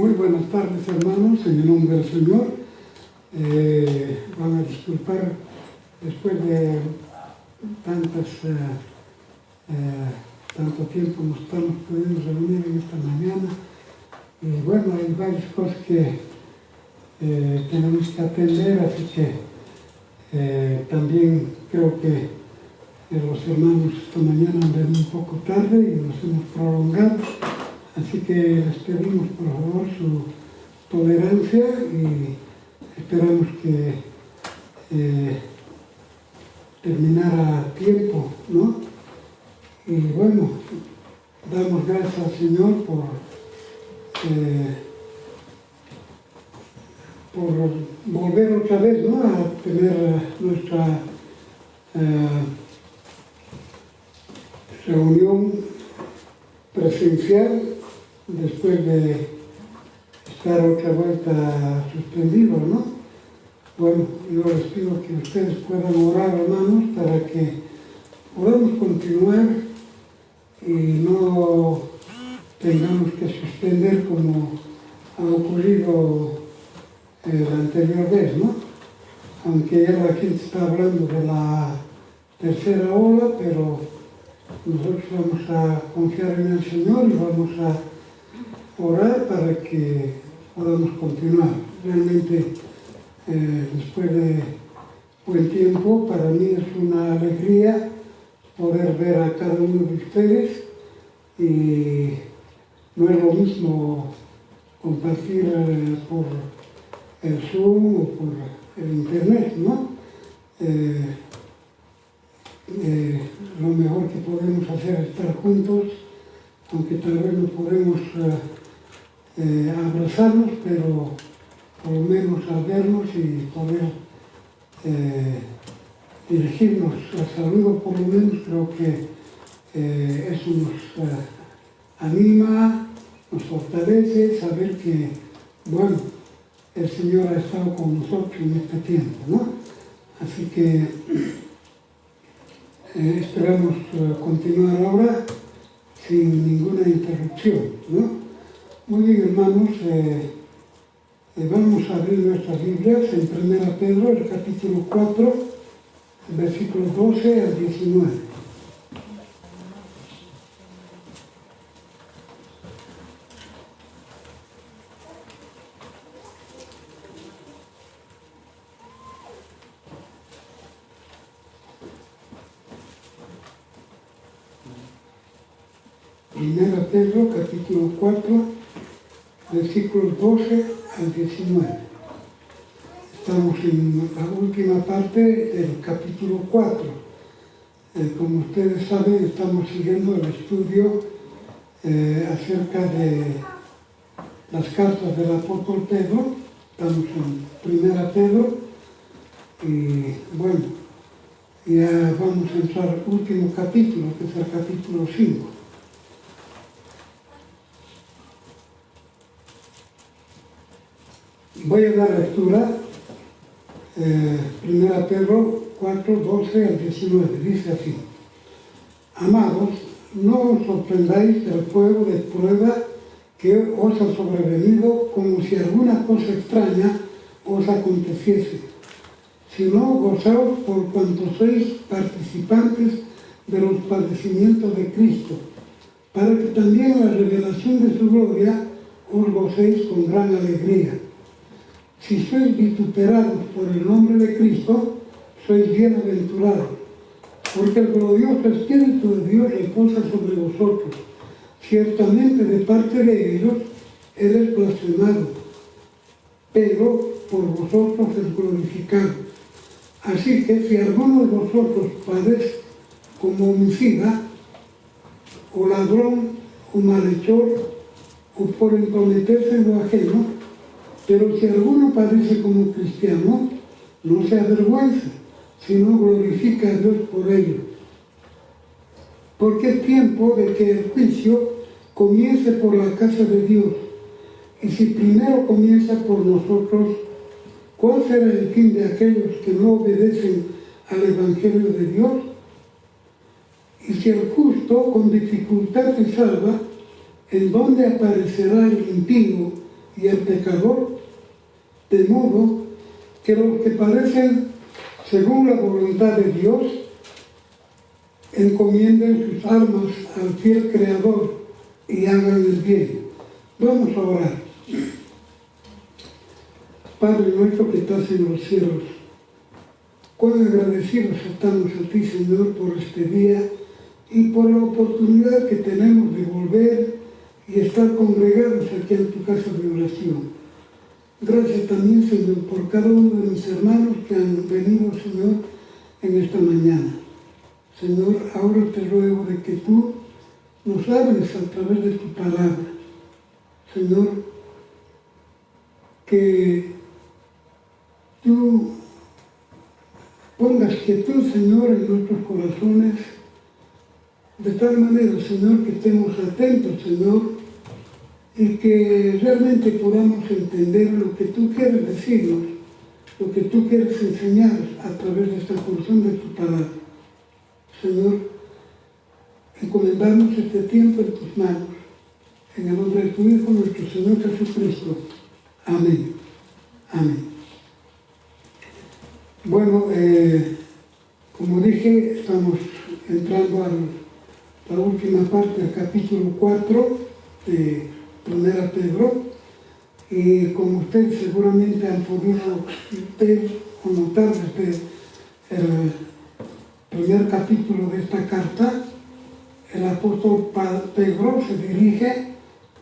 Muy buenas tardes, hermanos, en el nombre del Señor. Van a disculpar después de tanto tiempo nos estamos pudiendo reunir en esta mañana. Y bueno, hay varias cosas que tenemos que atender, así que también creo que los hermanos esta mañana han venido un poco tarde y nos hemos prolongado. Así que les pedimos por favor su tolerancia y esperamos que terminara a tiempo, ¿no? Y bueno, damos gracias al Señor por volver otra vez, ¿no?, a tener nuestra reunión presencial después de estar otra vuelta suspendido, ¿no? Bueno, yo les pido que ustedes puedan orar, hermanos, para que podamos continuar y no tengamos que suspender como ha ocurrido la anterior vez, ¿no? Aunque ya la gente está hablando de la tercera ola, pero nosotros vamos a confiar en el Señor y vamos a orar para que podamos continuar. Realmente, después de buen tiempo, para mí es una alegría poder ver a cada uno de ustedes, y no es lo mismo compartir por el Zoom o por el Internet, ¿no? Lo mejor que podemos hacer es estar juntos, aunque tal vez no podemos abrazarnos, pero por lo menos al vernos y poder dirigirnos al saludo, por lo menos creo que eso nos anima, nos fortalece, saber que, bueno, el Señor ha estado con nosotros en este tiempo, ¿no? Así que esperamos continuar ahora sin ninguna interrupción, ¿no? Muy bien, hermanos, vamos a abrir nuestras Biblias en 1 Pedro, el capítulo 4, versículos 12 al 19. Primera Pedro, capítulo 4, versículos 12 al 19. Estamos en la última parte del capítulo 4. Como ustedes saben, estamos siguiendo el estudio acerca de las cartas del apóstol Pedro. Estamos en Primera Pedro y bueno, ya vamos a entrar al último capítulo, que es el capítulo 5. Voy a dar lectura, 1 Pedro 4, 12 al 19, dice así: Amados, no os sorprendáis del fuego de prueba que os ha sobrevenido como si alguna cosa extraña os aconteciese, sino gozaos por cuanto sois participantes de los padecimientos de Cristo, para que también en la revelación de su gloria os gocéis con gran alegría. Si sois vituperados por el nombre de Cristo, sois bienaventurados, porque el glorioso Espíritu de Dios reposa sobre vosotros. Ciertamente de parte de ellos Él es blasfemado, pero por vosotros es glorificado. Así que si alguno de vosotros padece como homicida, o ladrón, o malhechor, o por entrometerse en lo ajeno, pero si alguno padece como cristiano, no se avergüenza, sino glorifica a Dios por ello. Porque es tiempo de que el juicio comience por la casa de Dios. Y si primero comienza por nosotros, ¿cuál será el fin de aquellos que no obedecen al Evangelio de Dios? Y si el justo con dificultad se salva, ¿en dónde aparecerá el impío y el pecador, de modo que los que padecen según la voluntad de Dios encomienden sus almas al fiel Creador y hagan el bien. Vamos a orar. Padre nuestro que estás en los cielos, cuán agradecidos estamos a ti, Señor, por este día y por la oportunidad que tenemos de volver y estar congregados aquí en tu casa de oración. Gracias también, Señor, por cada uno de mis hermanos que han venido, Señor, en esta mañana. Señor, ahora te ruego de que tú nos hables a través de tu palabra. Señor, que tú pongas quietud, Señor, en nuestros corazones, de tal manera, Señor, que estemos atentos, Señor, y que realmente podamos entender lo que tú quieres decirnos, lo que tú quieres enseñar a través de esta porción de tu palabra. Señor, encomendamos este tiempo en tus manos, en el nombre de tu Hijo, nuestro Señor Jesucristo. Amén. Amén. Bueno, como dije, estamos entrando a la última parte del capítulo 4 de Primera Pedro, y como ustedes seguramente han podido ver o notar desde el primer capítulo de esta carta, el apóstol Pedro se dirige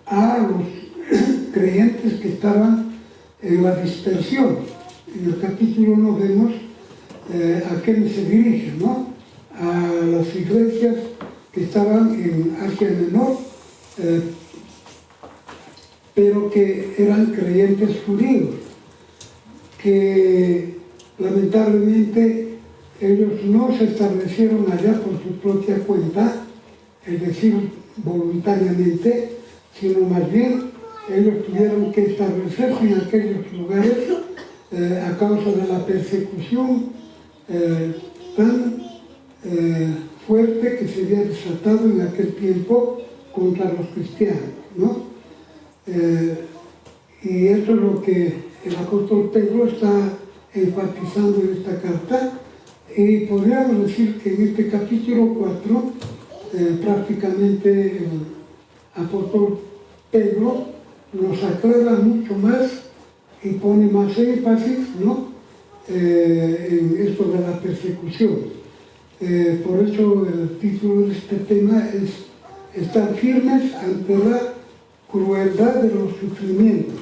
a los creyentes que estaban en la dispersión. En el capítulo 1 vemos a quién se dirige, ¿no? A las iglesias que estaban en Asia Menor, pero que eran creyentes judíos, que lamentablemente ellos no se establecieron allá por su propia cuenta, es decir, voluntariamente, sino más bien ellos tuvieron que establecerse en aquellos lugares a causa de la persecución tan fuerte que se había desatado en aquel tiempo contra los cristianos, ¿no? Y eso es lo que el apóstol Pedro está enfatizando en esta carta, y podríamos decir que en este capítulo 4 prácticamente el apóstol Pedro nos aclara mucho más y pone más énfasis, ¿no? En esto de la persecución. Por eso el título de este tema es estar firmes ante la crueldad de los sufrimientos.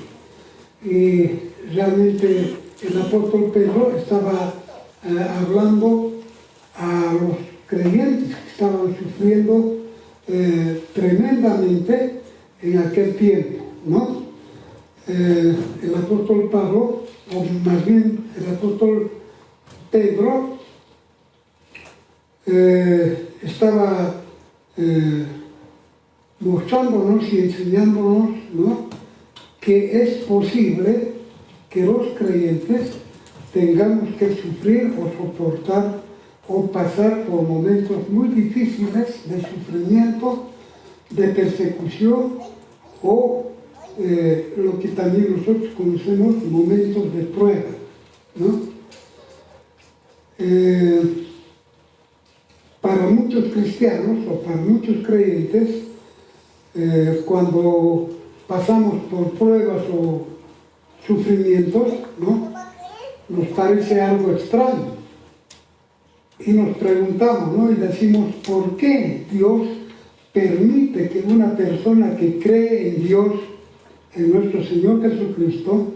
Y realmente el apóstol Pedro estaba hablando a los creyentes que estaban sufriendo tremendamente en aquel tiempo, ¿no? El apóstol Pablo, o más bien el apóstol Pedro, estaba mostrándonos y enseñándonos, ¿no?, que es posible que los creyentes tengamos que sufrir o soportar o pasar por momentos muy difíciles de sufrimiento, de persecución o lo que también nosotros conocemos momentos de prueba, ¿no? Para muchos cristianos o para muchos creyentes, cuando pasamos por pruebas o sufrimientos, ¿no?, nos parece algo extraño y nos preguntamos, ¿no?, y decimos, ¿por qué Dios permite que una persona que cree en Dios, en nuestro Señor Jesucristo,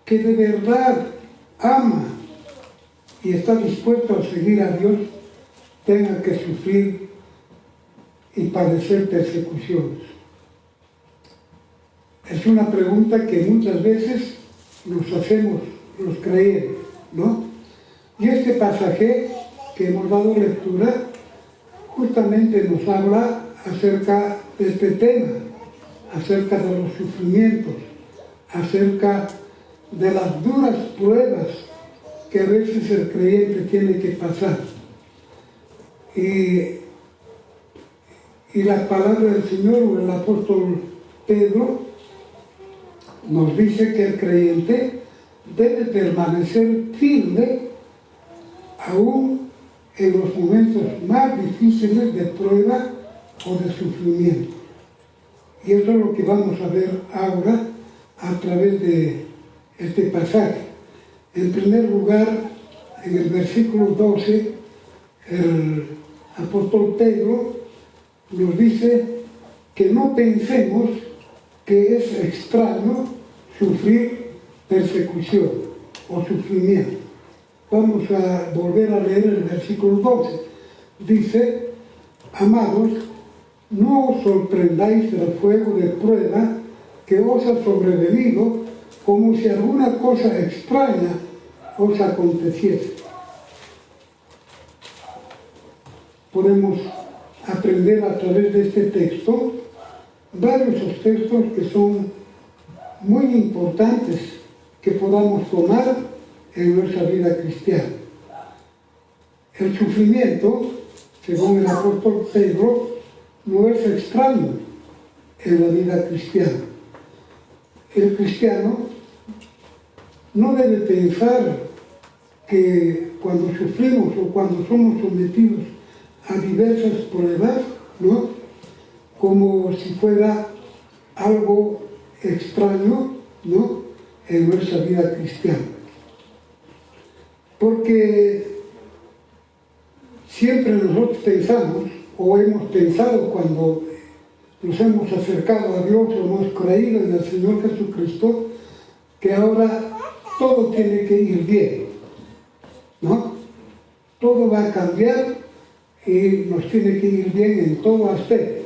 que de verdad ama y está dispuesto a seguir a Dios, tenga que sufrir y padecer persecuciones? Es una pregunta que muchas veces nos hacemos los creyentes, ¿no? Y este pasaje que hemos dado lectura justamente nos habla acerca de este tema, acerca de los sufrimientos, acerca de las duras pruebas que a veces el creyente tiene que pasar. Y la palabra del Señor, o el apóstol Pedro, nos dice que el creyente debe permanecer firme aún en los momentos más difíciles de prueba o de sufrimiento. Y eso es lo que vamos a ver ahora a través de este pasaje. En primer lugar, en el versículo 12, el apóstol Pedro nos dice que no pensemos que es extraño sufrir persecución o sufrimiento. Vamos a volver a leer el versículo 12. Dice: amados, no os sorprendáis del fuego de prueba que os ha sobrevenido, como si alguna cosa extraña os aconteciese. Podemos aprender a través de este texto varios textos que son muy importantes que podamos tomar en nuestra vida cristiana. El sufrimiento, según el apóstol Pedro, no es extraño en la vida cristiana. El cristiano no debe pensar que cuando sufrimos o cuando somos sometidos a diversas pruebas, ¿no?, como si fuera algo extraño, ¿no?, en nuestra vida cristiana. Porque siempre nosotros pensamos, o hemos pensado cuando nos hemos acercado a Dios o hemos creído en el Señor Jesucristo, que ahora todo tiene que ir bien, ¿no? Todo va a cambiar y nos tiene que ir bien en todo aspecto,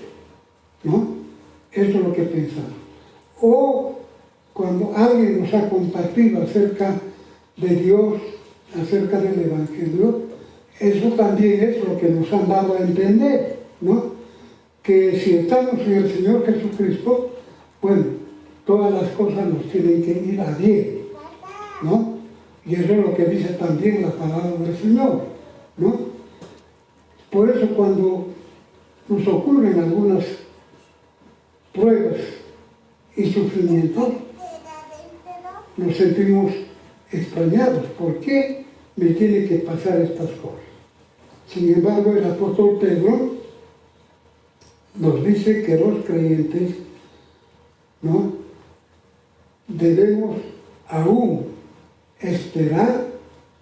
¿no? Eso es lo que pensamos. O cuando alguien nos ha compartido acerca de Dios, acerca del Evangelio, eso también es lo que nos han dado a entender, ¿no? Que si estamos en el Señor Jesucristo, bueno, todas las cosas nos tienen que ir a bien, ¿no? Y eso es lo que dice también la palabra del Señor, ¿no? Por eso cuando nos ocurren algunas pruebas y sufrimientos, nos sentimos extrañados. ¿Por qué me tiene que pasar estas cosas? Sin embargo, el apóstol Pedro nos dice que los creyentes, ¿no?, debemos aún esperar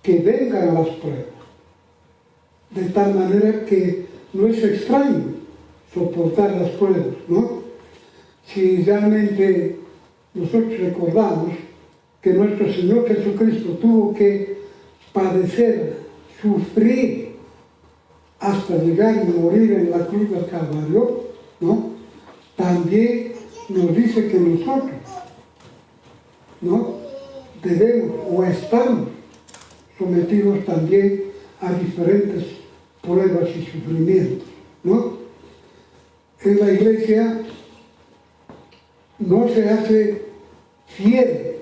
que vengan las pruebas, de tal manera que no es extraño soportar las pruebas, ¿no? Si realmente nosotros recordamos que nuestro Señor Jesucristo tuvo que padecer, sufrir, hasta llegar y morir en la cruz del Calvario, ¿no?, también nos dice que nosotros, ¿no?, debemos o estamos sometidos también a diferentes pruebas y sufrimientos, ¿no? En la iglesia no se hace fiel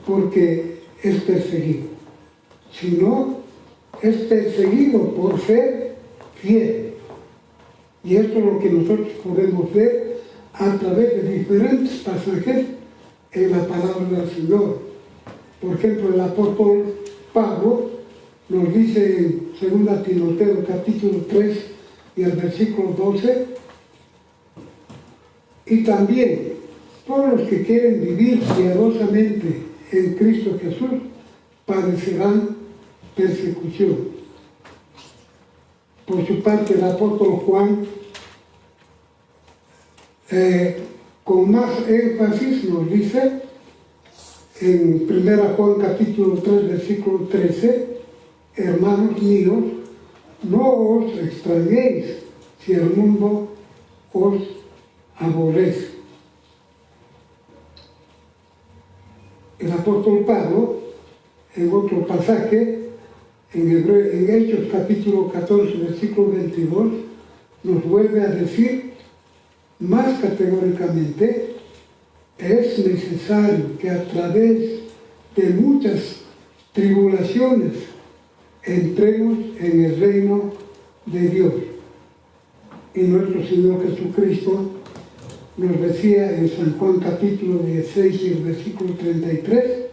porque es perseguido, sino es perseguido por ser fiel. Y esto es lo que nosotros podemos ver a través de diferentes pasajes en la palabra del Señor. Por ejemplo, el apóstol Pablo nos dice en 2 Timoteo capítulo 3 y el versículo 12: y también todos los que quieren vivir piadosamente en Cristo Jesús padecerán persecución. Por su parte, el apóstol Juan, con más énfasis, nos dice en 1 Juan capítulo 3, versículo 13: hermanos míos, no os extrañéis si el mundo os aborrece. El apóstol Pablo, en otro pasaje, en Hechos capítulo 14, versículo 22, nos vuelve a decir más categóricamente: es necesario que a través de muchas tribulaciones entremos en el reino de Dios. Y nuestro Señor Jesucristo nos decía en San Juan capítulo 16 y el versículo 33,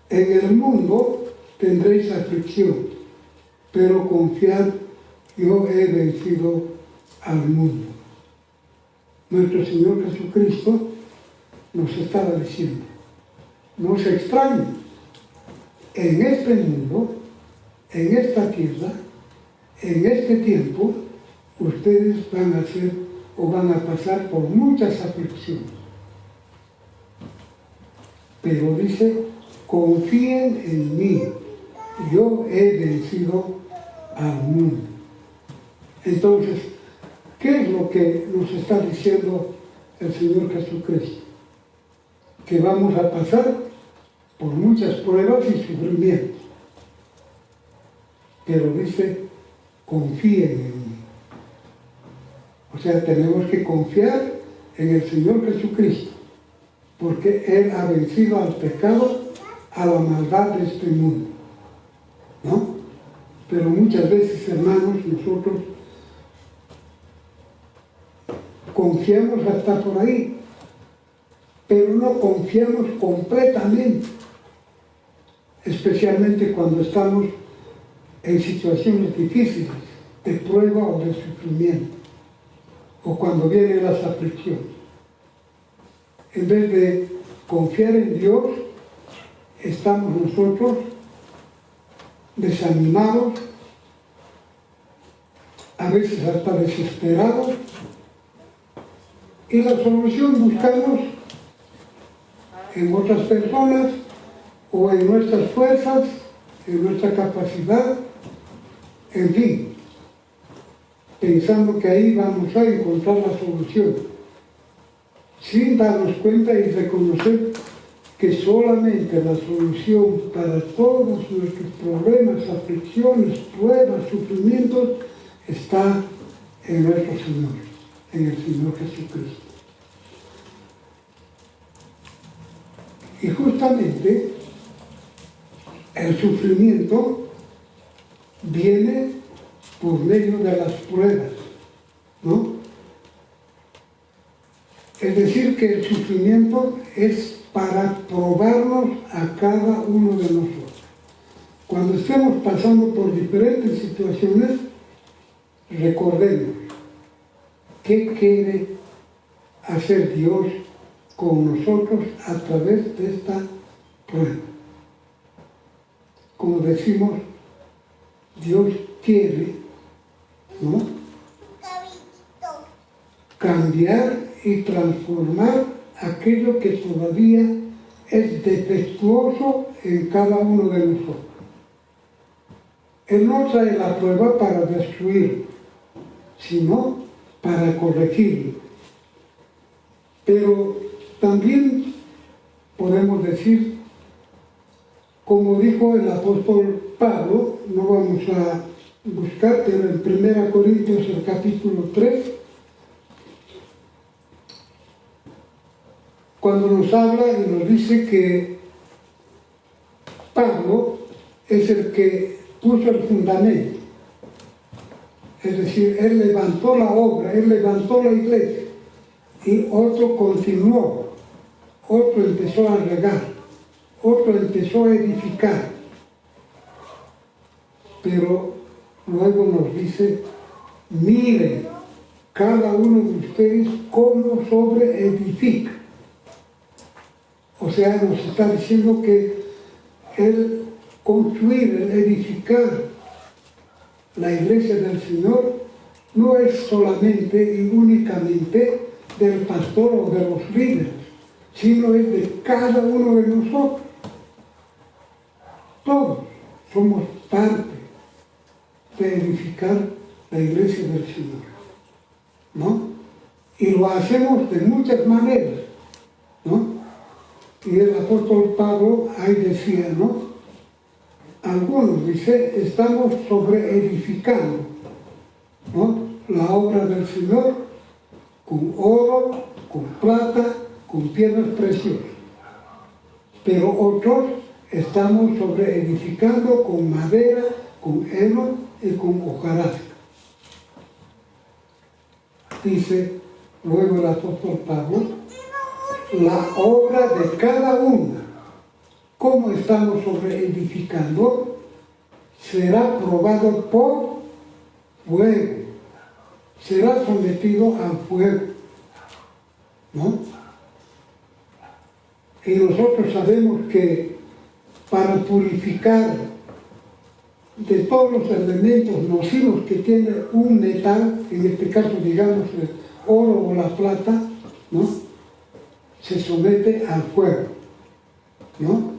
en el mundo tendréis aflicción, pero confiad, yo he vencido al mundo. Nuestro Señor Jesucristo nos estaba diciendo, no se extrañen, en este mundo, en esta tierra, en este tiempo, ustedes van a ser o van a pasar por muchas aflicciones. Pero dice, confíen en mí, yo he vencido al mundo. Entonces, ¿qué es lo que nos está diciendo el Señor Jesucristo? Que vamos a pasar por muchas pruebas y sufrimientos. Pero dice, confíen en mí. O sea, tenemos que confiar en el Señor Jesucristo, porque Él ha vencido al pecado, a la maldad de este mundo, ¿no? Pero muchas veces, hermanos, nosotros confiamos hasta por ahí, pero no confiamos completamente, especialmente cuando estamos en situaciones difíciles, de prueba o de sufrimiento, o cuando vienen las aflicciones. En vez de confiar en Dios, estamos nosotros desanimados, a veces hasta desesperados, y la solución buscamos en otras personas o en nuestras fuerzas, en nuestra capacidad, en fin, pensando que ahí vamos a encontrar la solución, sin darnos cuenta y reconocer que solamente la solución para todos nuestros problemas, aflicciones, pruebas, sufrimientos, está en nuestro Señor, en el Señor Jesucristo. Y justamente el sufrimiento viene por medio de las pruebas, ¿no? Es decir, que el sufrimiento es para probarnos a cada uno de nosotros. Cuando estemos pasando por diferentes situaciones, recordemos qué quiere hacer Dios con nosotros a través de esta prueba. Como decimos, Dios quiere, ¿no?, cambiar y transformar aquello que todavía es defectuoso en cada uno de nosotros. Él no trae la prueba para destruir, sino para corregirlo. Pero también podemos decir, como dijo el apóstol Pablo, no vamos a buscar, pero en 1 Corintios el capítulo 3, cuando nos habla y nos dice que Pablo es el que puso el fundamento, es decir, él levantó la obra, él levantó la iglesia, y otro continuó, otro empezó a regar, otro empezó a edificar, pero luego nos dice, miren cada uno de ustedes cómo sobreedifica. O sea, nos está diciendo que el construir, el edificar la iglesia del Señor no es solamente y únicamente del pastor o de los líderes, sino es de cada uno de nosotros. Todos somos parte de edificar la iglesia del Señor, ¿no? Y lo hacemos de muchas maneras, ¿no? Y el apóstol Pablo ahí decía, ¿no? Algunos, dice, estamos sobreedificando, ¿no?, la obra del Señor con oro, con plata, con piedras preciosas. Pero otros estamos sobreedificando con madera, con heno y con hojarasca. Dice, luego el apóstol Pablo, la obra de cada una, cómo estamos edificando, será probado por fuego, será sometido al fuego, ¿no? Y nosotros sabemos que para purificar de todos los elementos nocivos que tiene un metal, en este caso digamos el oro o la plata, ¿no?, se somete al fuego, ¿no?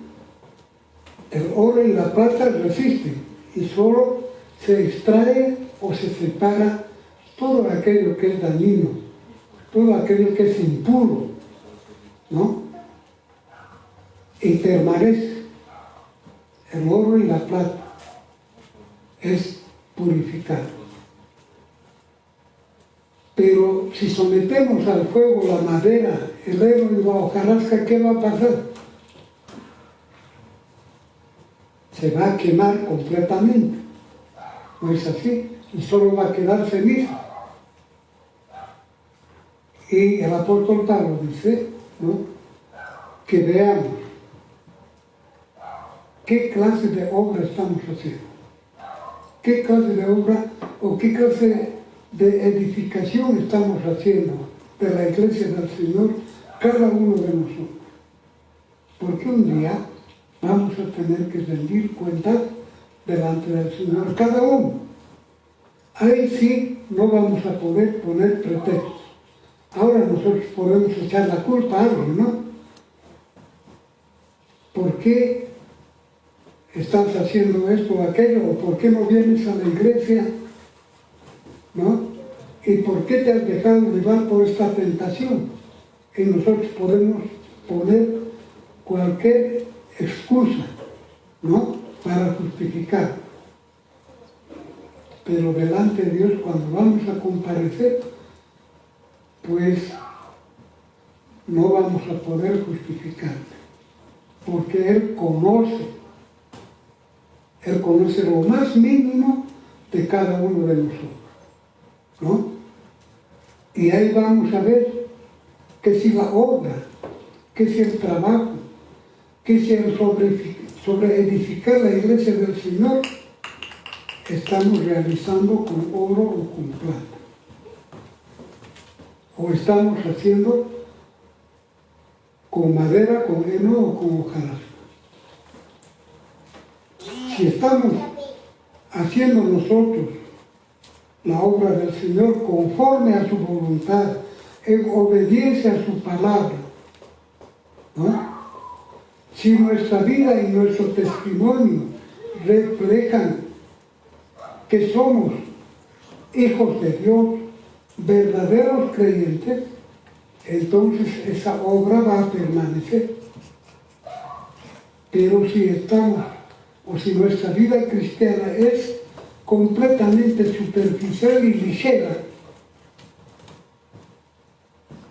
El oro y la plata resisten y solo se extrae o se separa todo aquello que es dañino, todo aquello que es impuro, ¿no? Y permanece. El oro y la plata es purificado. Pero si sometemos al fuego la madera, el heno y la hojarasca, ¿qué va a pasar? Se va a quemar completamente. No es así, y solo va a quedar ceniza. Y el apóstol Pablo dice, ¿no?, que veamos qué clase de obra estamos haciendo, qué clase de obra o qué clase de edificación estamos haciendo de la iglesia del Señor, cada uno de nosotros. Porque un día vamos a tener que rendir cuentas delante del Señor, cada uno. Ahí sí no vamos a poder poner pretextos. Ahora nosotros podemos echar la culpa a alguien, ¿no? ¿Por qué estás haciendo esto o aquello? ¿O por qué no vienes a la iglesia? ¿No? ¿Y por qué te has dejado llevar por esta tentación? Y nosotros podemos poner cualquier excusa, ¿no?, para justificar. Pero delante de Dios, cuando vamos a comparecer, pues no vamos a poder justificar, porque Él conoce lo más mínimo de cada uno de nosotros, ¿no? Y ahí vamos a ver que si la obra, que si el trabajo, que si el sobre edificar la iglesia del Señor, estamos realizando con oro o con plata, o estamos haciendo con madera, con heno o con hojarasca. Si estamos haciendo nosotros la obra del Señor conforme a su voluntad, en obediencia a su palabra, ¿no?, si nuestra vida y nuestro testimonio reflejan que somos hijos de Dios, verdaderos creyentes, entonces esa obra va a permanecer. Pero si estamos, o si nuestra vida cristiana es completamente superficial y ligera,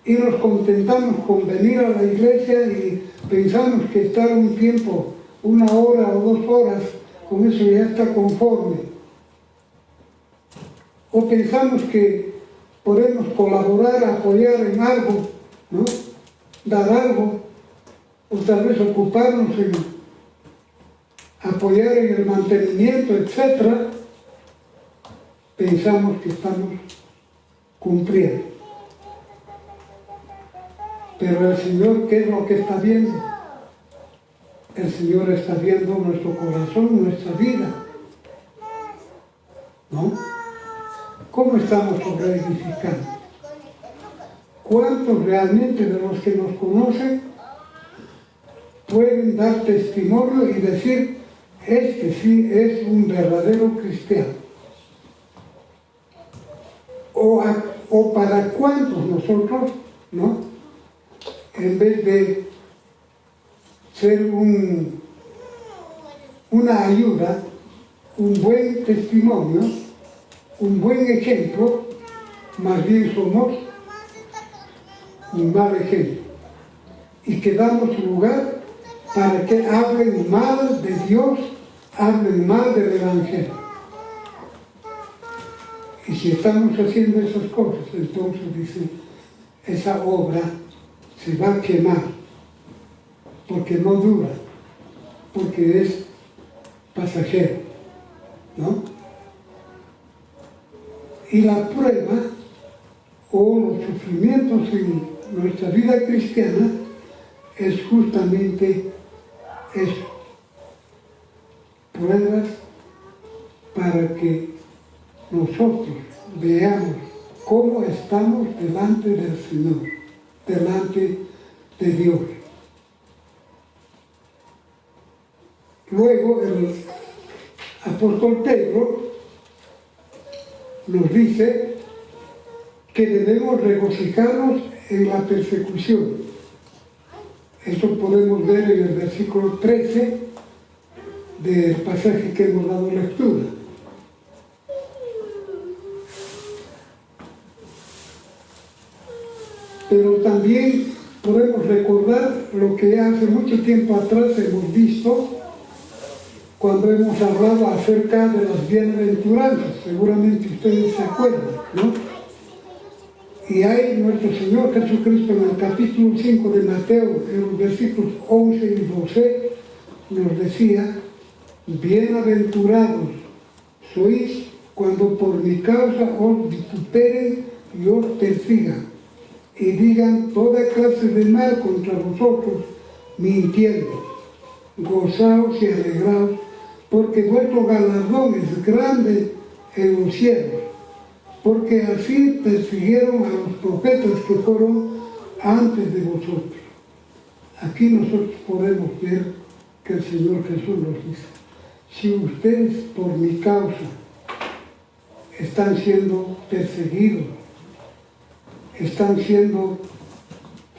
y nos contentamos con venir a la iglesia y pensamos que estar un tiempo, 1 hora o 2 horas, con eso ya está conforme, o pensamos que podemos colaborar, apoyar en algo, ¿no?, dar algo, o tal vez ocuparnos en apoyar en el mantenimiento, etc., pensamos que estamos cumpliendo. Pero el Señor, ¿qué es lo que está viendo? El Señor está viendo nuestro corazón, nuestra vida, ¿no? ¿Cómo estamos sobreedificando? ¿Cuántos realmente de los que nos conocen pueden dar testimonio y decir, este sí es un verdadero cristiano? O para cuántos nosotros, ¿no?, en vez de ser una ayuda, un buen testimonio, un buen ejemplo, más bien somos un mal ejemplo. Y que damos lugar para que hablen mal de Dios, hablen mal del Evangelio. Y si estamos haciendo esas cosas, entonces dice, esa obra se va a quemar, porque no dura, porque es pasajero, ¿no? Y la prueba o los sufrimientos en nuestra vida cristiana es justamente eso, pruebas para que nosotros veamos cómo estamos delante del Señor, delante de Dios. Luego el apóstol Pedro nos dice que debemos regocijarnos en la persecución. Eso podemos ver en el versículo 13 del pasaje que hemos dado lectura. Pero también podemos recordar lo que hace mucho tiempo atrás hemos visto cuando hemos hablado acerca de las bienaventuranzas. Seguramente ustedes se acuerdan, ¿no? Y ahí nuestro Señor Jesucristo en el capítulo 5 de Mateo, en los versículos 11 y 12, nos decía: bienaventurados sois cuando por mi causa os vituperen y os persigan, y digan toda clase de mal contra vosotros, mintiendo. Gozaos y alegraos, porque vuestro galardón es grande en los cielos, porque así persiguieron a los profetas que fueron antes de vosotros. Aquí nosotros podemos ver que el Señor Jesús nos dice: si ustedes por mi causa están siendo perseguidos, están siendo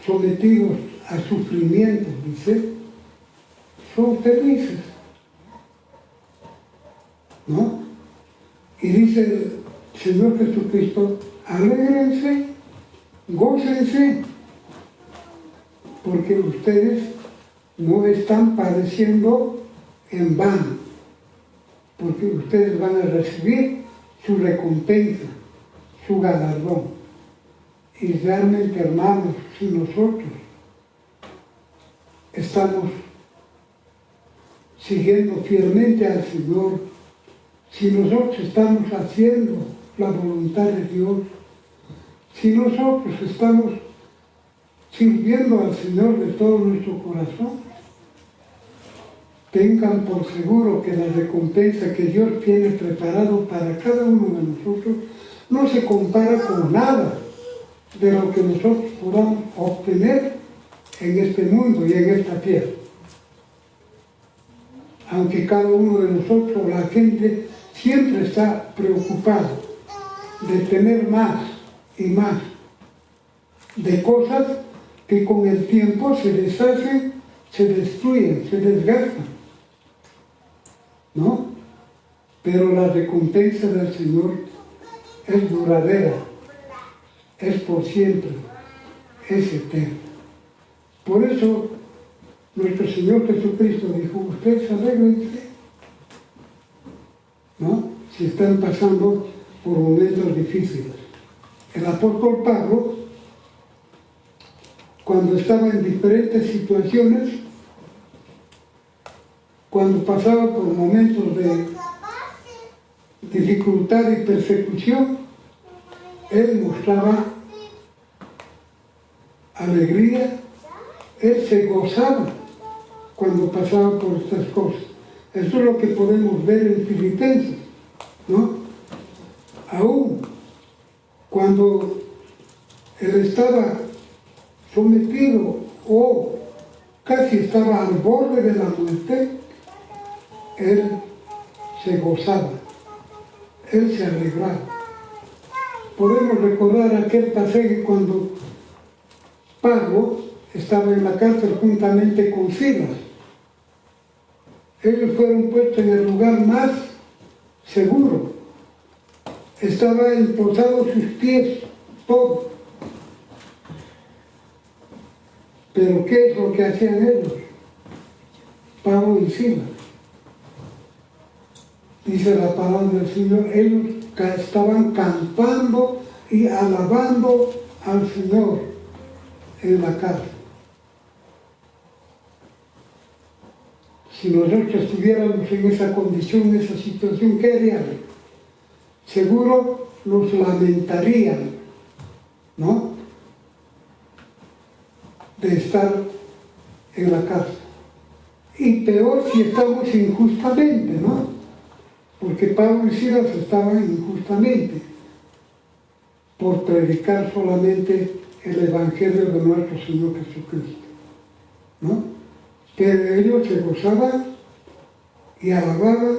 sometidos a sufrimiento, dice, son felices, ¿no? Y dice el Señor Jesucristo: alégrense, gócense, porque ustedes no están padeciendo en vano, porque ustedes van a recibir su recompensa, su galardón. Y realmente, hermanos, si nosotros estamos siguiendo fielmente al Señor, si nosotros estamos haciendo la voluntad de Dios, si nosotros estamos sirviendo al Señor de todo nuestro corazón, tengan por seguro que la recompensa que Dios tiene preparado para cada uno de nosotros no se compara con nada de lo que nosotros podamos obtener en este mundo y en esta tierra. Aunque cada uno de nosotros, la gente, siempre está preocupada de tener más y más, de cosas que con el tiempo se deshacen, se destruyen, se desgastan, ¿no? Pero la recompensa del Señor es duradera, es por siempre, es eterna. Por eso nuestro Señor Jesucristo dijo: ustedes alégrense, ¿no? Si están pasando por momentos difíciles. El apóstol Pablo, cuando estaba en diferentes situaciones, cuando pasaba por momentos de dificultad y persecución, él mostraba alegría, él se gozaba cuando pasaba por estas cosas. Eso es lo que podemos ver en Filipenses, ¿no? Aún cuando él estaba sometido o casi estaba al borde de la muerte, él se gozaba, él se alegraba. Podemos recordar aquel pasaje cuando Pablo estaba en la cárcel juntamente con Silas. Ellos fueron puestos en el lugar más seguro. Estaban emposados sus pies, todo. Pero ¿qué es lo que hacían ellos? Pablo y Silas. Dice la palabra del Señor, ellos estaban cantando y alabando al Señor en la cárcel. Si nosotros estuviéramos en esa condición, en esa situación, ¿qué haríamos? Seguro nos lamentarían, ¿no?, de estar en la cárcel. Y peor si estamos injustamente, ¿no? Porque Pablo y Silas estaban injustamente por predicar solamente el Evangelio de nuestro Señor Jesucristo, ¿no? Pero ellos se gozaban y alababan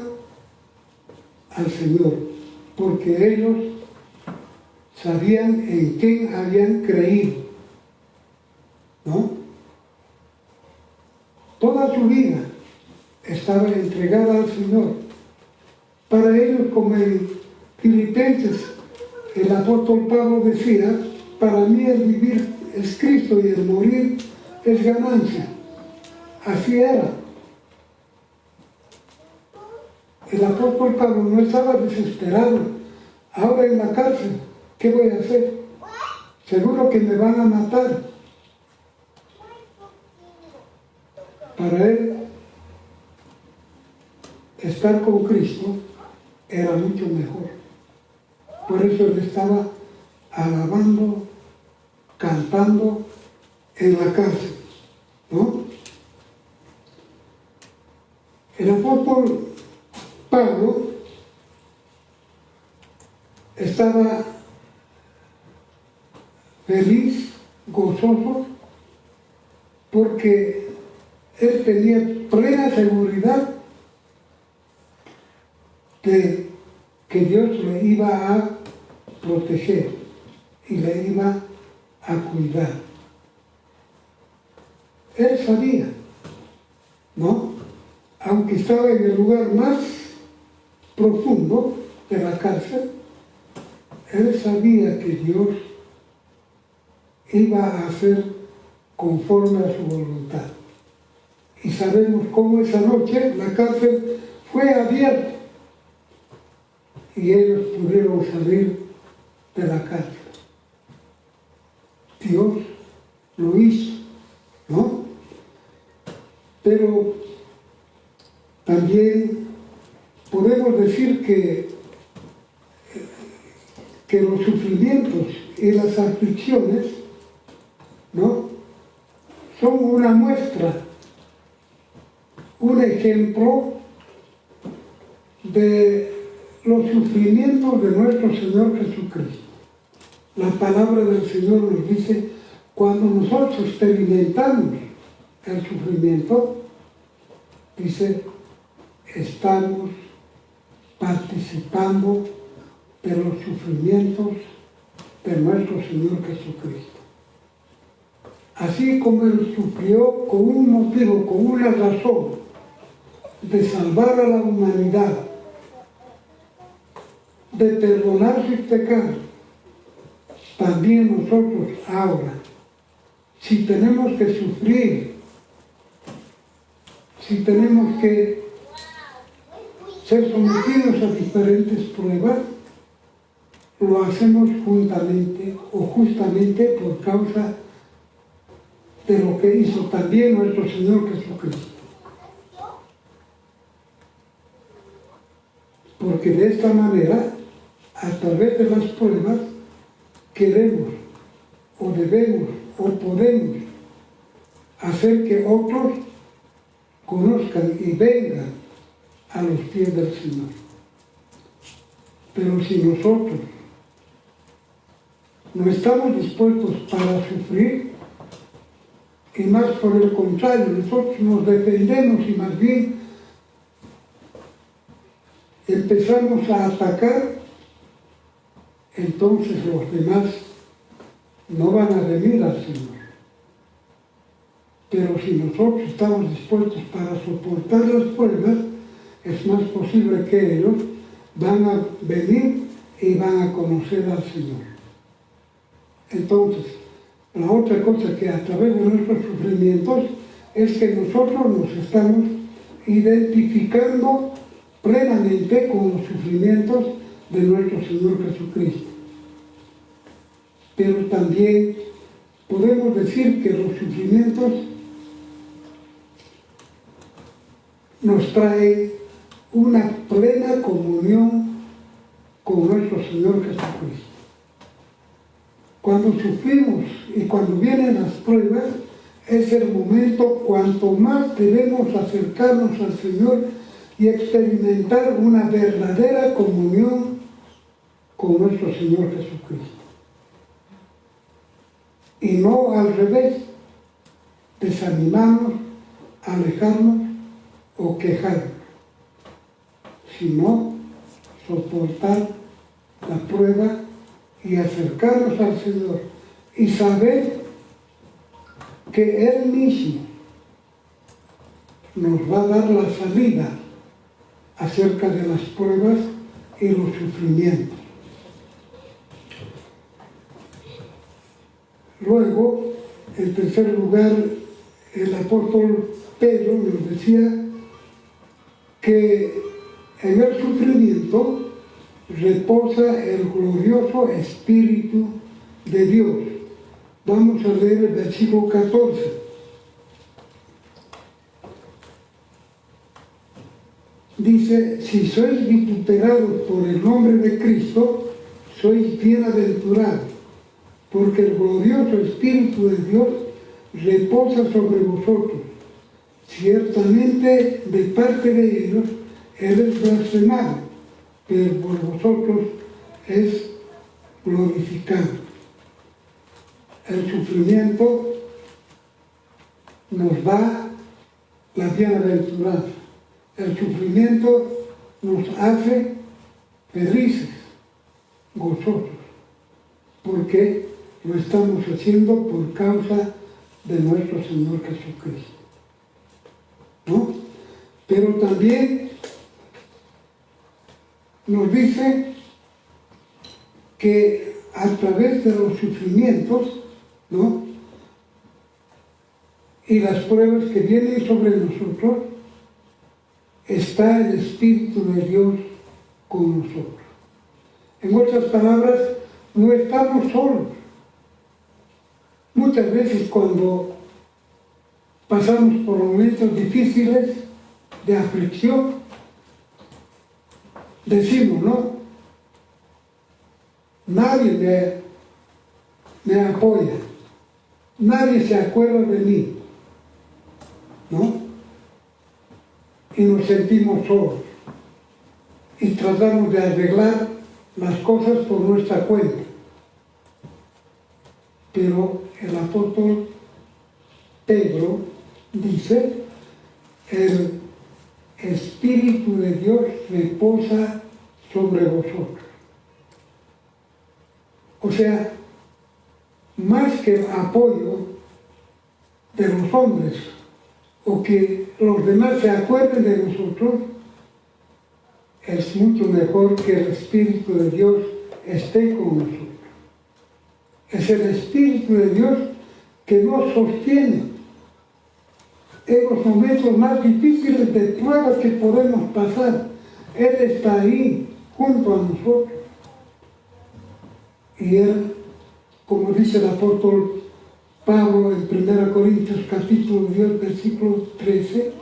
al Señor, porque ellos sabían en quién habían creído, ¿no? Toda su vida estaba entregada al Señor. Para ellos, como en Filipenses, el apóstol Pablo decía, para mí el vivir es Cristo y el morir es ganancia. Así era. El apóstol Pablo no estaba desesperado. Ahora en la cárcel, ¿qué voy a hacer? Seguro que me van a matar. Para él, estar con Cristo era mucho mejor. Por eso él estaba alabando, cantando en la cárcel, ¿no? El apóstol Pablo estaba feliz, gozoso, porque él tenía plena seguridad de que Dios le iba a proteger y le iba a cuidar. Él sabía, ¿no? Aunque estaba en el lugar más profundo de la cárcel, él sabía que Dios iba a hacer conforme a su voluntad. Y sabemos cómo esa noche la cárcel fue abierta y ellos pudieron salir de la cárcel. Dios lo hizo, ¿no? Pero también podemos decir que los sufrimientos y las aflicciones, ¿no?, son una muestra, un ejemplo de los sufrimientos de nuestro Señor Jesucristo. La palabra del Señor nos dice, cuando nosotros experimentamos el sufrimiento, dice, estamos participando de los sufrimientos de nuestro Señor Jesucristo. Así como Él sufrió con un motivo, con una razón, de salvar a la humanidad, de perdonar sus pecados, también nosotros ahora, si tenemos que sufrir, si tenemos que ser sometidos a diferentes pruebas, lo hacemos juntamente o justamente por causa de lo que hizo también nuestro Señor Jesucristo. Porque de esta manera, a través de las pruebas, queremos o debemos o podemos hacer que otros conozcan y vengan a los pies del Señor. Pero si nosotros no estamos dispuestos para sufrir, y más por el contrario, nosotros nos defendemos y más bien empezamos a atacar, entonces los demás no van a venir al Señor. Pero si nosotros estamos dispuestos para soportar las pruebas, es más posible que ellos van a venir y van a conocer al Señor. Entonces, la otra cosa que a través de nuestros sufrimientos es que nosotros nos estamos identificando plenamente con los sufrimientos de nuestro Señor Jesucristo. Pero también podemos decir que los sufrimientos nos traen una plena comunión con nuestro Señor Jesucristo. Cuando sufrimos y cuando vienen las pruebas, es el momento cuanto más debemos acercarnos al Señor y experimentar una verdadera comunión con nuestro Señor Jesucristo. Y no al revés, desanimarnos, alejarnos o quejarnos, sino soportar la prueba y acercarnos al Señor y saber que Él mismo nos va a dar la salida acerca de las pruebas y los sufrimientos. Luego, en tercer lugar, el apóstol Pedro nos decía que en el sufrimiento reposa el glorioso Espíritu de Dios. Vamos a leer el versículo 14. Dice, si sois vituperados por el nombre de Cristo, sois bienaventurados, porque el glorioso Espíritu de Dios reposa sobre vosotros. Ciertamente, de parte de ellos, Él es blasfemado, pero por vosotros es glorificado. El sufrimiento nos da la bienaventuranza. El sufrimiento nos hace felices, gozosos, porque lo estamos haciendo por causa de nuestro Señor Jesucristo, ¿no? Pero también nos dice que a través de los sufrimientos, ¿no?, y las pruebas que vienen sobre nosotros, está el Espíritu de Dios con nosotros. En otras palabras, no estamos solos. Muchas veces cuando pasamos por momentos difíciles de aflicción, decimos, ¿no?, nadie me apoya, nadie se acuerda de mí, ¿no? Y nos sentimos solos y tratamos de arreglar las cosas por nuestra cuenta. Pero el apóstol Pedro dice, el Espíritu de Dios reposa sobre vosotros. O sea, más que el apoyo de los hombres o que los demás se acuerden de nosotros, es mucho mejor que el Espíritu de Dios esté con nosotros. Es el Espíritu de Dios que nos sostiene en los momentos más difíciles de pruebas que podemos pasar. Él está ahí, junto a nosotros. Y Él, como dice el apóstol Pablo en 1 Corintios capítulo 10, versículo 13,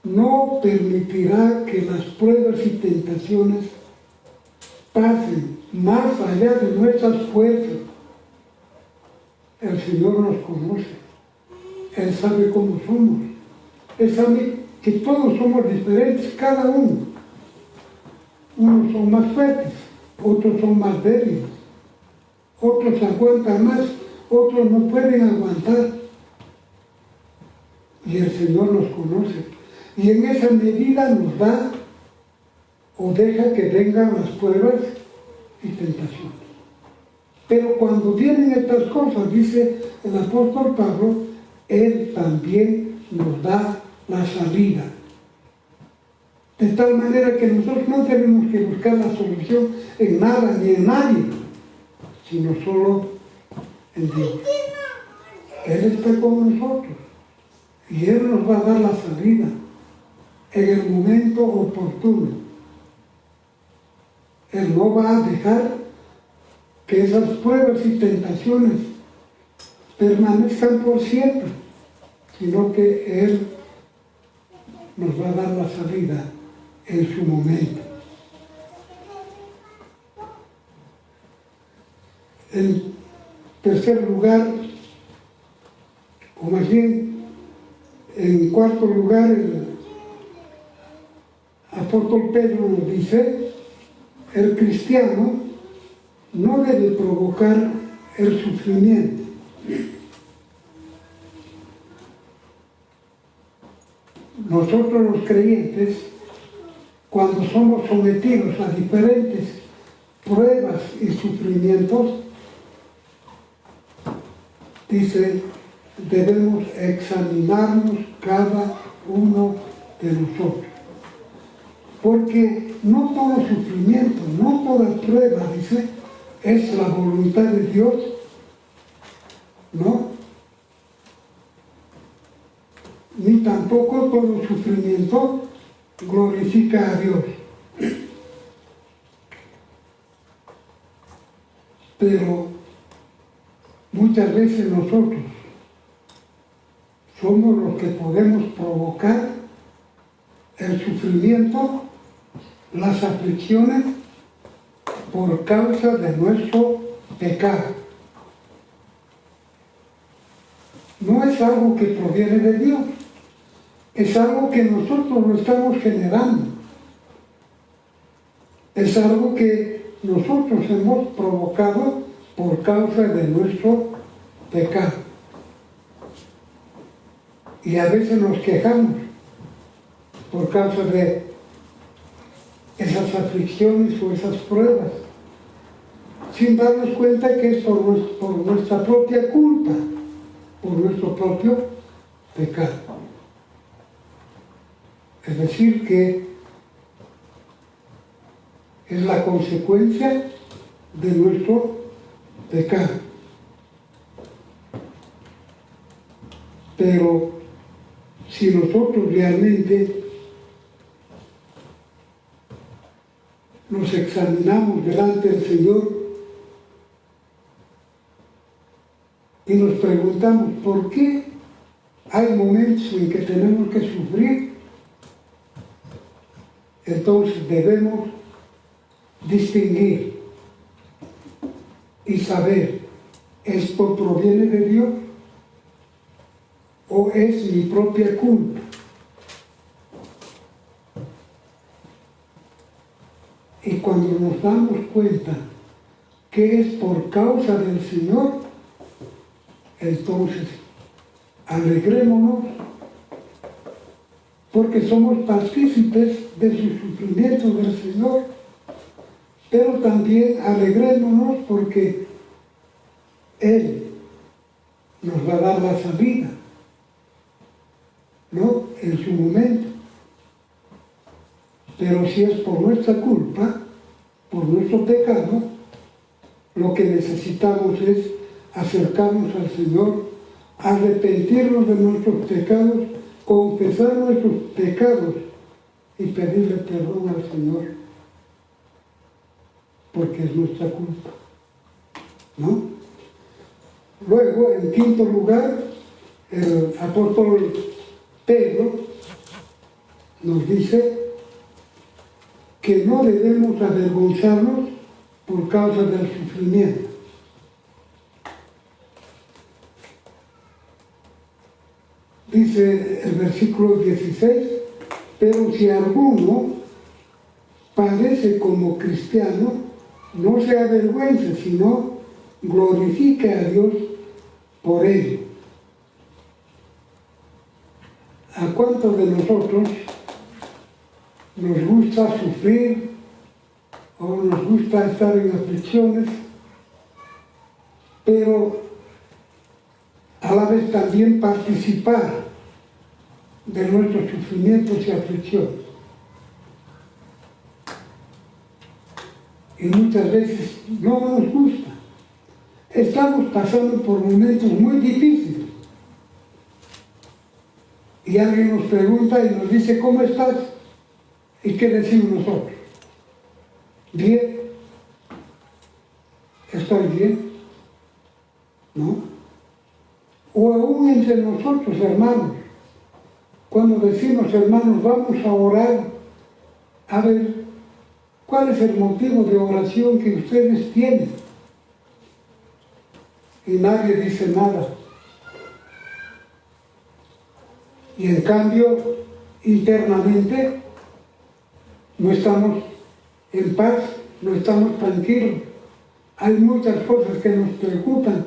no permitirá que las pruebas y tentaciones pasen más allá de nuestras fuerzas. El Señor nos conoce. Él sabe cómo somos. Él sabe que todos somos diferentes, cada uno. Unos son más fuertes, otros son más débiles, otros aguantan más, otros no pueden aguantar. Y el Señor nos conoce. Y en esa medida nos da o deja que vengan las pruebas y tentaciones. Pero cuando vienen estas cosas, dice el apóstol Pablo, Él también nos da la salida. De tal manera que nosotros no tenemos que buscar la solución en nada ni en nadie, sino solo en Dios. Él está con nosotros y Él nos va a dar la salida en el momento oportuno. Él no va a dejar que esas pruebas y tentaciones permanezcan por siempre, sino que Él nos va a dar la salida en su momento. En tercer lugar, o más bien, en cuarto lugar, el apóstol Pedro nos dice, el cristiano no debe provocar el sufrimiento. Nosotros los creyentes, cuando somos sometidos a diferentes pruebas y sufrimientos, dice, debemos examinarnos cada uno de nosotros. Porque no todo sufrimiento, no toda prueba, dice, es la voluntad de Dios, ¿no? Ni tampoco todo sufrimiento glorifica a Dios. Pero muchas veces nosotros somos los que podemos provocar el sufrimiento, las aflicciones, por causa de nuestro pecado. No es algo que proviene de Dios, es algo que nosotros lo estamos generando. Es algo que nosotros hemos provocado por causa de nuestro pecado. Y a veces nos quejamos por causa de esas aflicciones o esas pruebas, sin darnos cuenta que es por nuestra propia culpa, por nuestro propio pecado. Es decir, que es la consecuencia de nuestro pecado. Pero si nosotros realmente nos examinamos delante del Señor y nos preguntamos por qué hay momentos en que tenemos que sufrir, entonces debemos distinguir y saber, ¿esto proviene de Dios o es mi propia culpa? Y cuando nos damos cuenta que es por causa del Señor, entonces alegrémonos porque somos partícipes de su sufrimiento del Señor, pero también alegrémonos porque Él nos va a dar la salida, ¿no? En su momento. Pero si es por nuestra culpa, por nuestro pecado, lo que necesitamos es acercarnos al Señor, arrepentirnos de nuestros pecados, confesar nuestros pecados y pedirle perdón al Señor, porque es nuestra culpa, ¿no? Luego, en quinto lugar, el apóstol Pedro nos dice que no debemos avergonzarnos por causa del sufrimiento. Dice el versículo 16, pero si alguno padece como cristiano, no se avergüence, sino glorifique a Dios por ello. ¿A cuántos de nosotros nos gusta sufrir o nos gusta estar en aflicciones, pero a la vez también participar de nuestros sufrimientos y aflicciones? Y muchas veces no nos gusta. Estamos pasando por momentos muy difíciles. Y alguien nos pregunta y nos dice, ¿cómo estás? ¿Y qué decimos nosotros? Bien. ¿Estoy bien? ¿No? entre nosotros, hermanos. Cuando decimos, hermanos, vamos a orar, a ver, ¿cuál es el motivo de oración que ustedes tienen? Y nadie dice nada. Y en cambio, internamente, no estamos en paz, no estamos tranquilos. Hay muchas cosas que nos preocupan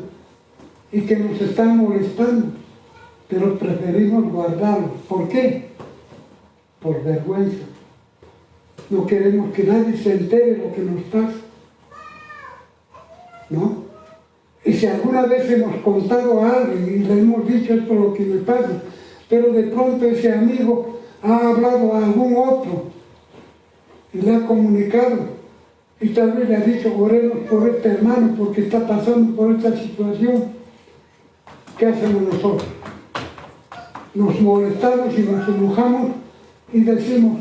y que nos están molestando, pero preferimos guardarlos. ¿Por qué? Por vergüenza. No queremos que nadie se entere de lo que nos pasa, ¿no? Y si alguna vez hemos contado a alguien y le hemos dicho esto es lo que me pasa, pero de pronto ese amigo ha hablado a algún otro y le ha comunicado y tal vez le ha dicho, oremos por este hermano porque está pasando por esta situación. ¿Qué hacemos nosotros? Nos molestamos y nos enojamos y decimos,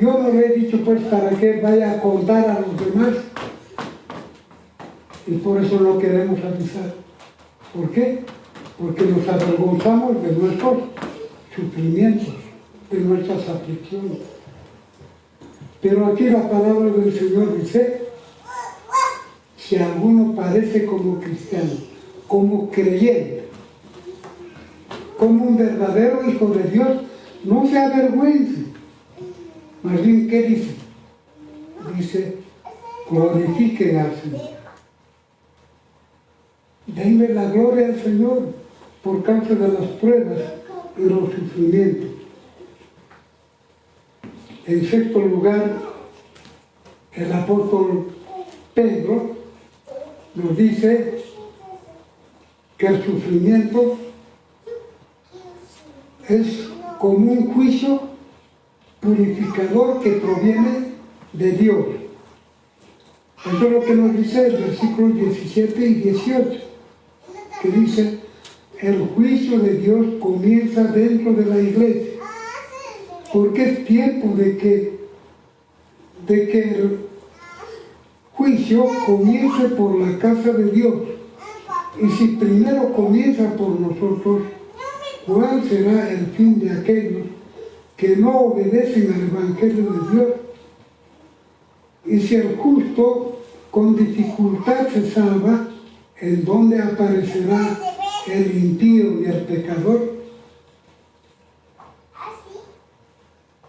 yo no le he dicho pues para que vaya a contar a los demás, y por eso no queremos avisar. ¿Por qué? Porque nos avergonzamos de nuestros sufrimientos, de nuestras aflicciones. Pero aquí la palabra del Señor dice, si alguno parece como cristiano, como creyente, como un verdadero hijo de Dios, no se avergüence. Más bien, ¿qué dice? Dice, glorifiquen al Señor. Denle la gloria al Señor por causa de las pruebas y los sufrimientos. En sexto lugar, el apóstol Pedro nos dice que el sufrimiento es como un juicio purificador que proviene de Dios. Eso es lo que nos dice el versículo 17 y 18, que dice, el juicio de Dios comienza dentro de la iglesia, porque es tiempo de que el juicio comience por la casa de Dios. Y si primero comienza por nosotros, ¿cuál será el fin de aquellos que no obedecen al Evangelio de Dios? Y si el justo con dificultad se salva, ¿en dónde aparecerá el impío y el pecador?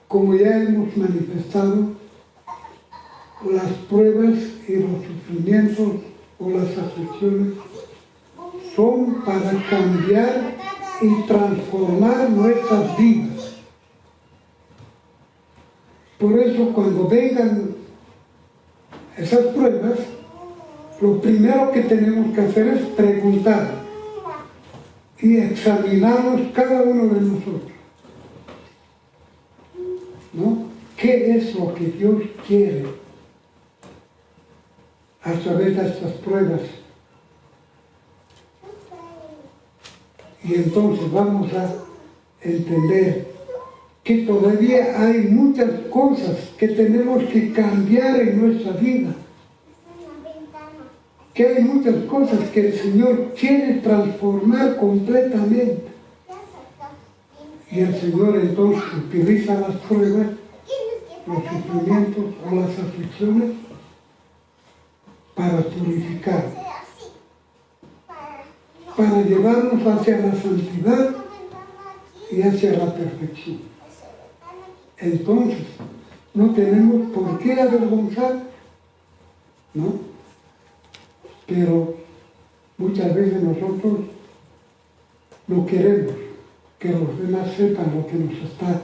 Como ya hemos manifestado, las pruebas y los sufrimientos o las aflicciones son para cambiar y transformar nuestras vidas. Por eso cuando vengan esas pruebas, lo primero que tenemos que hacer es preguntar y examinarnos cada uno de nosotros, ¿no? ¿Qué es lo que Dios quiere a través de estas pruebas? Y entonces vamos a entender que todavía hay muchas cosas que tenemos que cambiar en nuestra vida. Que hay muchas cosas que el Señor quiere transformar completamente. Y el Señor entonces utiliza las pruebas, los sufrimientos o las aflicciones para purificar, para llevarnos hacia la santidad y hacia la perfección. Entonces, no tenemos por qué avergonzar, ¿no? Pero muchas veces nosotros no queremos que los demás sepan lo que nos está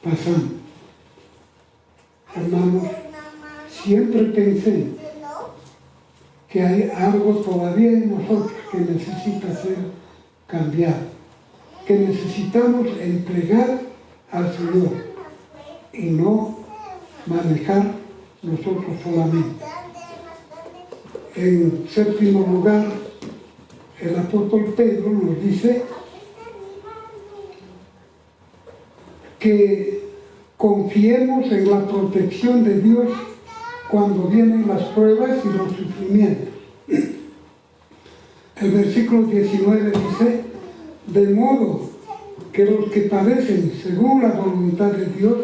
pasando. Hermanos, siempre pensé que hay algo todavía en nosotros que necesita ser cambiado, que necesitamos entregar al Señor y no manejar nosotros solamente. En séptimo lugar, el apóstol Pedro nos dice que confiemos en la protección de Dios cuando vienen las pruebas y los sufrimientos. El versículo 19 dice, De modo que los que padecen según la voluntad de Dios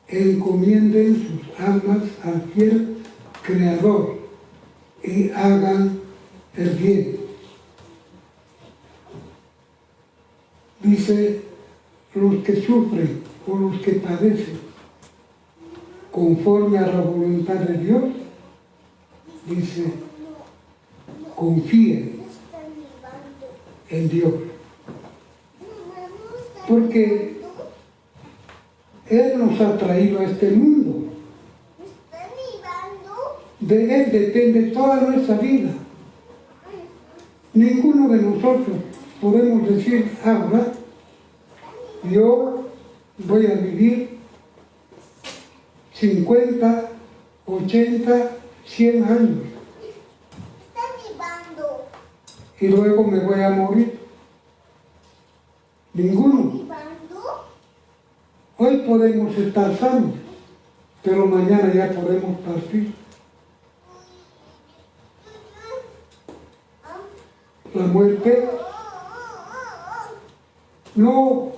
encomienden sus almas al fiel Creador y hagan el bien. Dice, los que sufren o los que padecen conforme a la voluntad de Dios, dice, confíen en Dios. Porque Él nos ha traído a este mundo. De Él depende toda nuestra vida. Ninguno de nosotros podemos decir ahora, yo voy a vivir 50, 80, 100 años. Y luego me voy a morir. Ninguno. Hoy podemos estar sanos, pero mañana ya podemos partir. La muerte no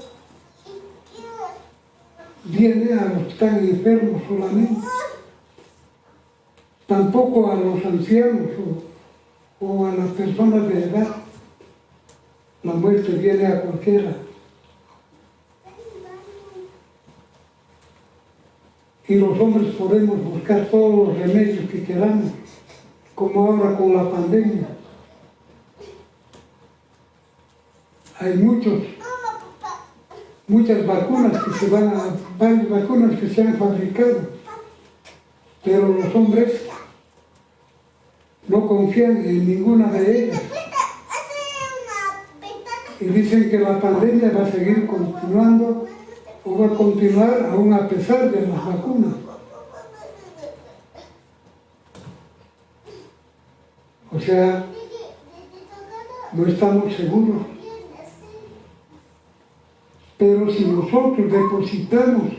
viene a los que están enfermos solamente, tampoco a los ancianos o a las personas de edad. La muerte viene a cualquiera. Y los hombres podemos buscar todos los remedios que queramos, como ahora con la pandemia. Hay muchas vacunas que varias vacunas que se han fabricado, pero los hombres no confían en ninguna de ellas. Y dicen que la pandemia va a seguir continuando o va a continuar aún a pesar de las vacunas. O sea, no estamos seguros. Pero si nosotros depositamos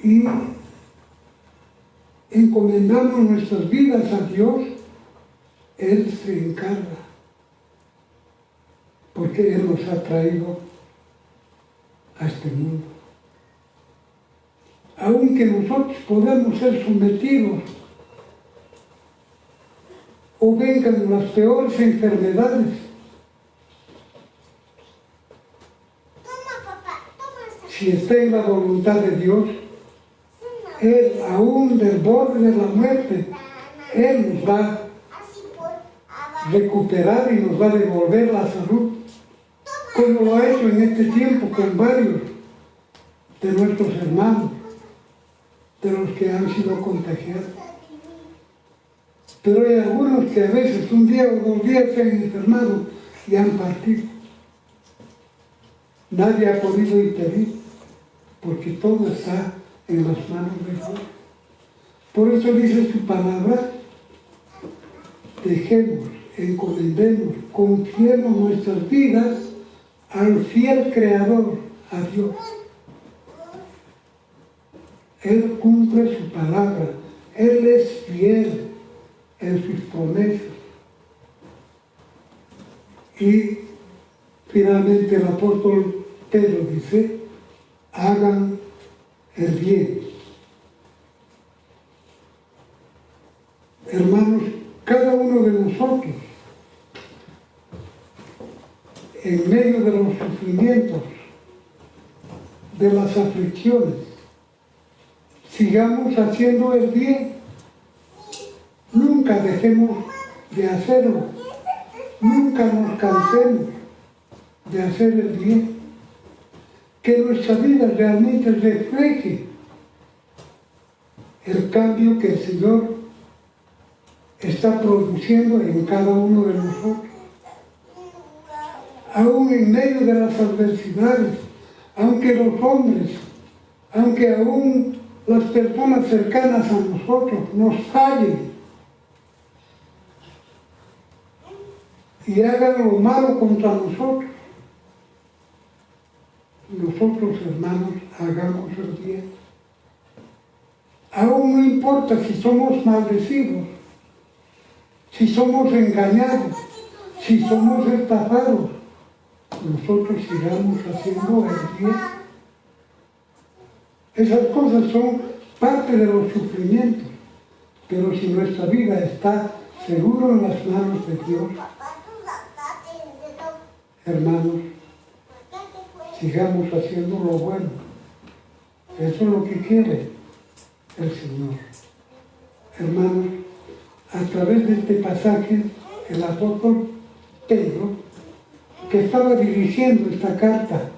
y encomendamos nuestras vidas a Dios, Él se encarga, porque Él nos ha traído a este mundo. Aunque nosotros podamos ser sometidos o vengan las peores enfermedades, si está en la voluntad de Dios, Él, aún del borde de la muerte, Él nos va a recuperar y nos va a devolver la salud, como lo ha hecho en este tiempo con varios de nuestros hermanos, de los que han sido contagiados. Pero hay algunos que a veces un día o 2 días se han enfermado y han partido. Nadie ha podido impedir, porque todo está en las manos de Dios. Por eso dice su palabra, dejemos, encomendemos, confiemos nuestras vidas al fiel Creador, a Dios. Él cumple su palabra, Él es fiel en sus promesas. Y finalmente el apóstol Pedro dice, hagan el bien. Hermanos, cada uno de nosotros, en medio de los sufrimientos, de las aflicciones, sigamos haciendo el bien. Nunca dejemos de hacerlo. Nunca nos cansemos de hacer el bien. Que nuestra vida realmente refleje el cambio que el Señor está produciendo en cada uno de nosotros. Aún en medio de las adversidades, aunque los hombres, aunque aún las personas cercanas a nosotros nos fallen y hagan lo malo contra nosotros, nosotros, hermanos, hagamos el bien. Aún no importa si somos maldecidos, si somos engañados, si somos estafados, nosotros sigamos haciendo el bien. Esas cosas son parte de los sufrimientos, pero si nuestra vida está seguro en las manos de Dios, hermanos, sigamos haciendo lo bueno. Eso es lo que quiere el Señor. Hermanos, a través de este pasaje, el apóstol Pedro, que estaba dirigiendo esta carta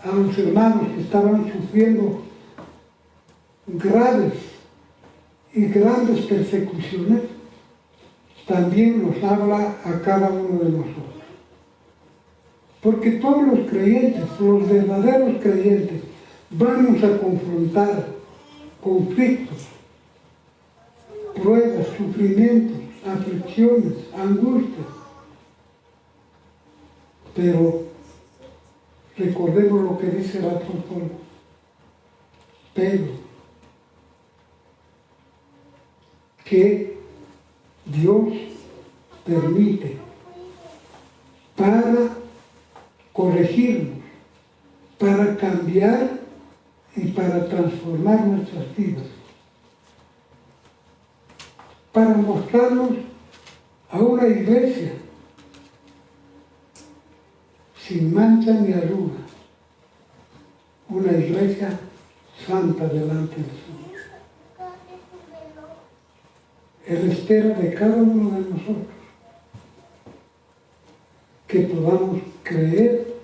a los hermanos que estaban sufriendo graves y grandes persecuciones, también nos habla a cada uno de nosotros. Porque todos los creyentes, los verdaderos creyentes, vamos a confrontar conflictos, pruebas, sufrimientos, aflicciones, angustias. Pero recordemos lo que dice el apóstol Pedro, que Dios permite para corregirnos, para cambiar y para transformar nuestras vidas, para mostrarnos a una iglesia sin mancha ni arruga, una iglesia santa delante del Señor. Él espera de cada uno de nosotros que podamos creer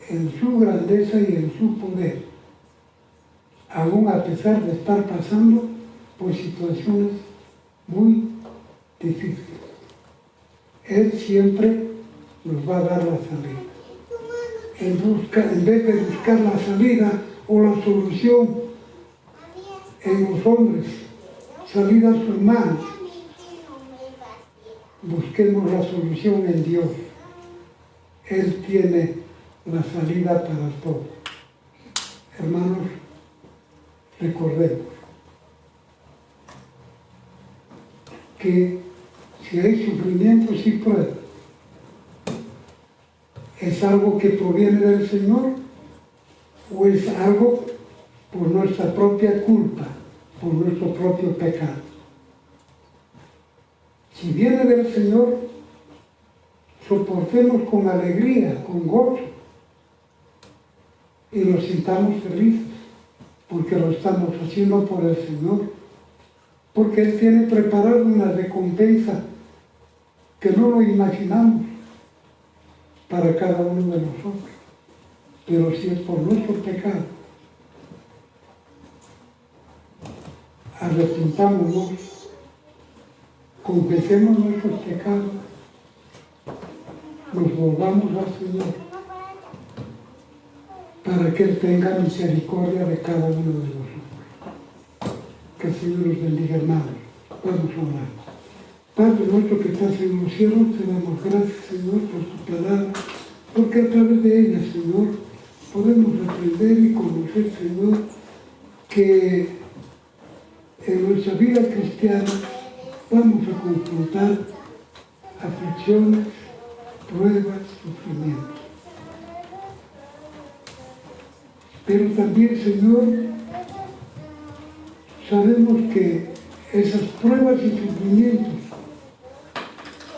en su grandeza y en su poder, aún a pesar de estar pasando por situaciones muy difíciles. Él siempre nos va a dar la salida. En vez de buscar la salida o la solución en los hombres, salidas humanas, busquemos la solución en Dios. Él tiene la salida para todo. Hermanos, recordemos que si hay sufrimientos y pruebas, ¿es algo que proviene del Señor o es algo por nuestra propia culpa, por nuestro propio pecado? Si viene del Señor, soportemos con alegría, con gozo, y nos sintamos felices, porque lo estamos haciendo por el Señor, porque Él tiene preparado una recompensa que no lo imaginamos para cada uno de nosotros. Pero si es por nuestro pecado, arrepentámonos, confesemos nuestros pecados, nos volvamos al Señor, para que Él tenga misericordia de cada uno de nosotros. Que el Señor los bendiga, hermanos. Vamos a orar. Padre nuestro que estás en los cielos, te damos gracias, Señor, por tu palabra, porque a través de ella, Señor, podemos aprender y conocer, Señor, que en nuestra vida cristiana vamos a confrontar aflicciones, pruebas, sufrimientos. Pero también, Señor, sabemos que esas pruebas y sufrimientos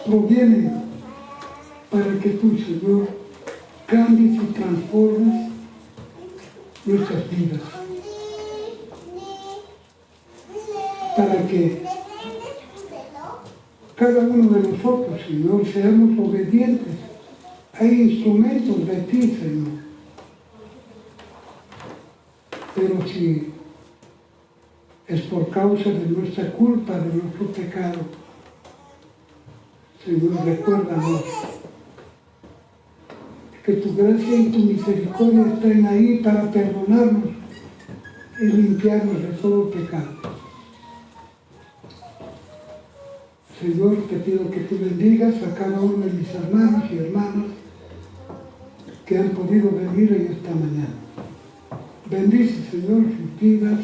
provienen para que tú, Señor, cambies y transformes nuestras vidas. Para que cada uno de nosotros, Señor, seamos obedientes. Hay instrumentos de ti, Señor. Pero si es por causa de nuestra culpa, de nuestro pecado, Señor, recuérdanos que tu gracia y tu misericordia están ahí para perdonarnos y limpiarnos de todo pecado. Señor, te pido que tú bendigas a cada uno de mis hermanos y hermanas que han podido venir en esta mañana. Bendice, Señor, sus vidas,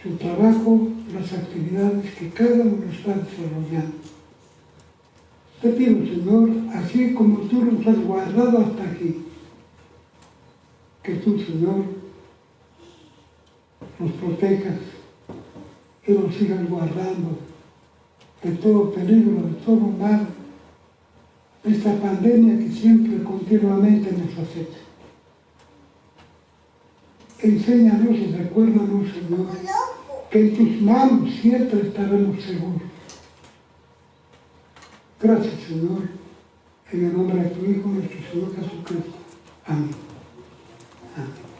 su trabajo, las actividades que cada uno está desarrollando. Te pido, Señor, así como tú los has guardado hasta aquí, que tú, Señor, los protejas y los sigas guardando de todo peligro, de todo mal, de esta pandemia que siempre, continuamente nos acecha. Enséñanos y recuérdanos, Señor, que en tus manos siempre estaremos seguros. Gracias, Señor, en el nombre de tu Hijo, nuestro Señor Jesucristo. Amén. Amén.